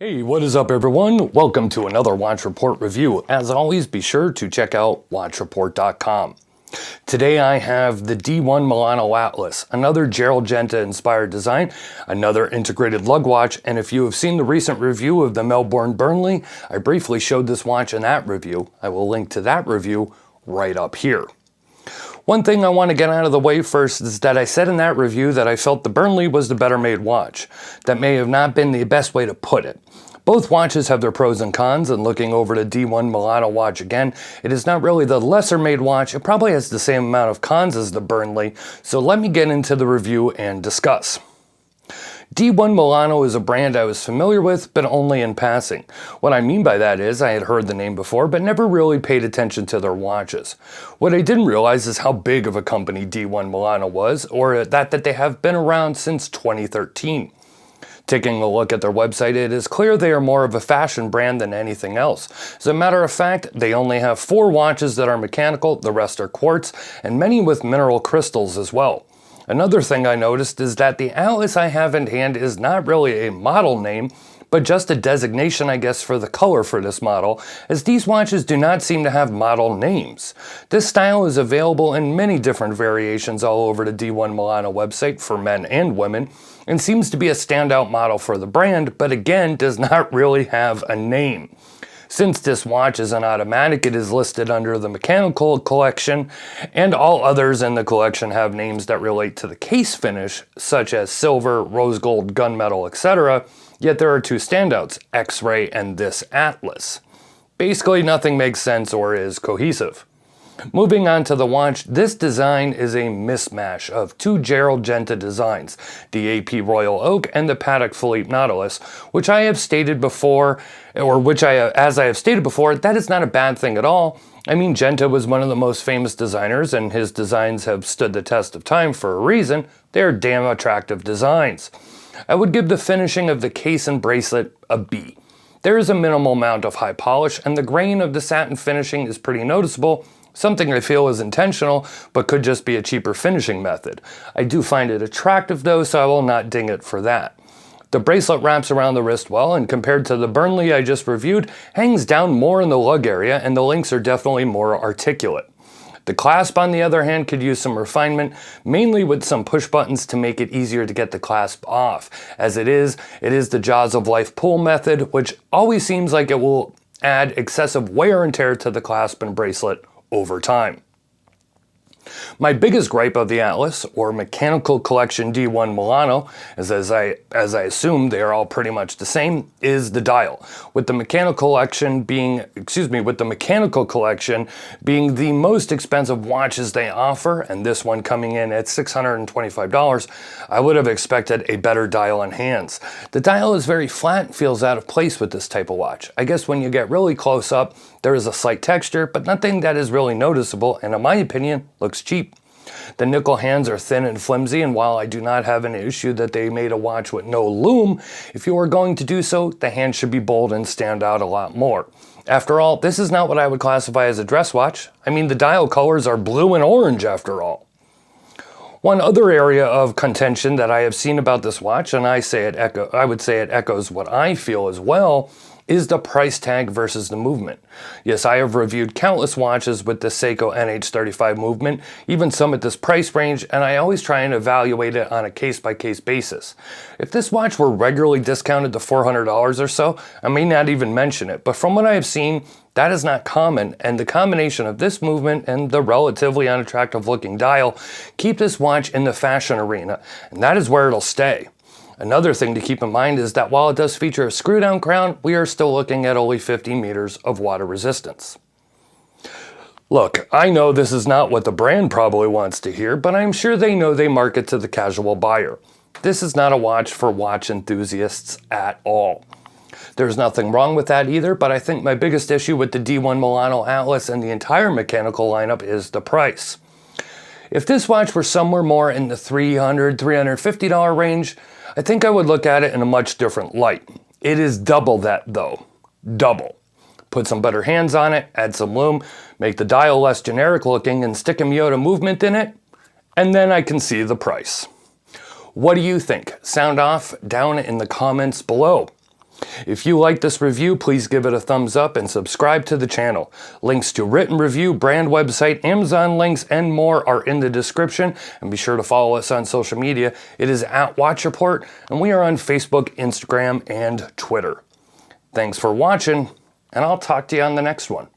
Hey, what is up everyone? Welcome to another Watch Report review. As always, be sure to check out watchreport.com. Today I have the D1Milano Atlas, another Gerald Genta inspired design, another integrated lug watch, and if you have seen the recent review of the Melbourne Burnley, I briefly showed this watch in that review. I will link to that review right up here. One thing I want to get out of the way first is that I said in that review that I felt the Burnley was the better made watch. That may have not been the best way to put it. Both watches have their pros and cons, and looking over the D1Milano watch again, it is not really the lesser made watch. It probably has the same amount of cons as the Burnley, so let me get into the review and discuss. D1Milano is a brand I was familiar with, but only in passing. What I mean by that is I had heard the name before, but never really paid attention to their watches. What I didn't realize is how big of a company D1Milano was, or that they have been around since 2013. Taking a look at their website, it is clear they are more of a fashion brand than anything else. As a matter of fact, they only have 4 watches that are mechanical, the rest are quartz, and many with mineral crystals as well. Another thing I noticed is that the Atlas I have in hand is not really a model name, but just a designation, I guess, for the color for this model, as these watches do not seem to have model names. This style is available in many different variations all over the D1Milano website for men and women, and seems to be a standout model for the brand, but again, does not really have a name. Since this watch is an automatic, it is listed under the mechanical collection, and all others in the collection have names that relate to the case finish, such as silver, rose gold, gunmetal, etc. Yet there are 2 standouts, X-Ray and this Atlas. Basically nothing makes sense or is cohesive. Moving on to the watch, this design is a mismatch of 2 Gerald Genta designs, the AP Royal Oak and the Patek Philippe Nautilus, which I have stated before, as I have stated before, that is not a bad thing at all. I mean, Genta was one of the most famous designers, and his designs have stood the test of time for a reason. They are damn attractive designs. I would give the finishing of the case and bracelet a B. There is a minimal amount of high polish, and the grain of the satin finishing is pretty noticeable, something I feel is intentional, but could just be a cheaper finishing method. I do find it attractive though, so I will not ding it for that. The bracelet wraps around the wrist well, and compared to the Burnley I just reviewed, hangs down more in the lug area, and the links are definitely more articulate. The clasp, on the other hand, could use some refinement, mainly with some push buttons to make it easier to get the clasp off. As it is the Jaws of Life pull method, which always seems like it will add excessive wear and tear to the clasp and bracelet over time. My biggest gripe of the Atlas, or mechanical collection D1Milano, as I assume they are all pretty much the same, is the dial. With the mechanical collection being the most expensive watches they offer, and this one coming in at $625, I would have expected a better dial in hands. The dial is very flat and feels out of place with this type of watch. I guess when you get really close up, there is a slight texture, but nothing that is really noticeable, and in my opinion, looks cheap. The nickel hands are thin and flimsy, and while I do not have an issue that they made a watch with no lume, if you are going to do so, the hand should be bold and stand out a lot more. After all, this is not what I would classify as a dress watch. I mean, the dial colors are blue and orange after all. One other area of contention that I have seen about this watch, and I would say it echoes what I feel as well, is the price tag versus the movement. Yes, I have reviewed countless watches with the Seiko NH35 movement, even some at this price range, and I always try and evaluate it on a case-by-case basis. If this watch were regularly discounted to $400 or so, I may not even mention it, but from what I have seen, that is not common, and the combination of this movement and the relatively unattractive looking dial keep this watch in the fashion arena, and that is where it'll stay. Another thing to keep in mind is that while it does feature a screw-down crown, we are still looking at only 50 meters of water resistance. Look, I know this is not what the brand probably wants to hear, but I'm sure they know they market to the casual buyer. This is not a watch for watch enthusiasts at all. There's nothing wrong with that either, but I think my biggest issue with the D1Milano Atlas and the entire mechanical lineup is the price. If this watch were somewhere more in the $300, $350 range, I think I would look at it in a much different light. It is double that though. Double. Put some better hands on it, add some lume, make the dial less generic looking, and stick a Miyota movement in it, and then I can see the price. What do you think? Sound off down in the comments below. If you like this review, please give it a thumbs up and subscribe to the channel. Links to written review, brand website, Amazon links, and more are in the description. And be sure to follow us on social media. It is @WatchReport, and we are on Facebook, Instagram, and Twitter. Thanks for watching, and I'll talk to you on the next one.